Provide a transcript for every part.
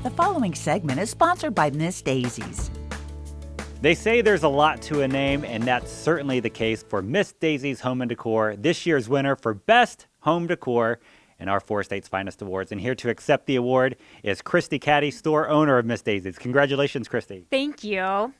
The following segment is sponsored by Miss Daisy's. They say there's a lot to a name, and that's certainly the case for Miss Daisy's Home and Decor, this year's winner for Best Home Decor in our Four States Finest Awards. And here to accept the award is Christy Caddy, store owner of Miss Daisy's. Congratulations, Christy. Thank you.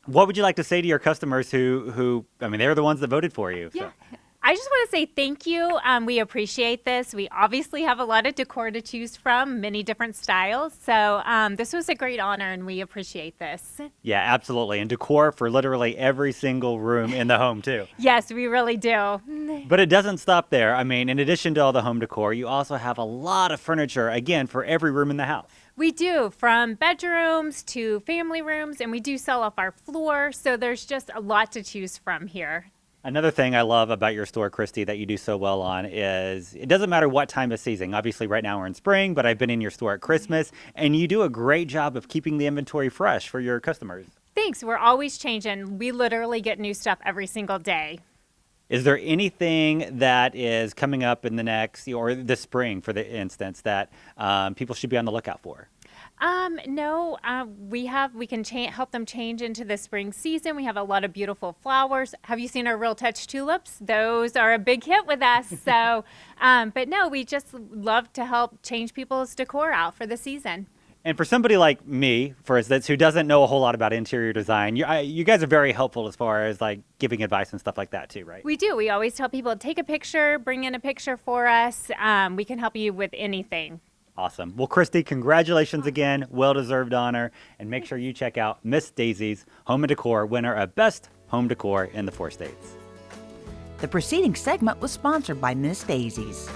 What would you like to say to your customers who they're the ones that voted for you? Yeah. So. I just want to say thank you. We appreciate this. We obviously have a lot of decor to choose from, many different styles. So this was a great honor, and we appreciate this. Yeah, absolutely. And decor for literally every single room in the home, too. Yes, we really do. But it doesn't stop there. I mean, in addition to all the home decor, you also have a lot of furniture, again, for every room in the house. We do, from bedrooms to family rooms, and we do sell off our floor. So there's just a lot to choose from here. Another thing I love about your store, Christy, that you do so well on is it doesn't matter what time of season. Obviously, right now we're in spring, but I've been in your store at Christmas, and you do a great job of keeping the inventory fresh for your customers. Thanks. We're always changing. We literally get new stuff every single day. Is there anything that is coming up in the next, or this spring, for the instance, that people should be on the lookout for? No, we can help them change into the spring season. We have a lot of beautiful flowers. Have you seen our Real Touch tulips? Those are a big hit with us. So, but no, we just love to help change people's decor out for the season. And for somebody like me, for instance, who doesn't know a whole lot about interior design, you guys are very helpful as far as like giving advice and stuff like that too, right? We do. We always tell people, take a picture, bring in a picture for us. We can help you with anything. Awesome. Well, Christy, congratulations again. Well-deserved honor. And make sure you check out Miss Daisy's Home and Decor, winner of Best Home Decor in the Four States. The preceding segment was sponsored by Miss Daisy's.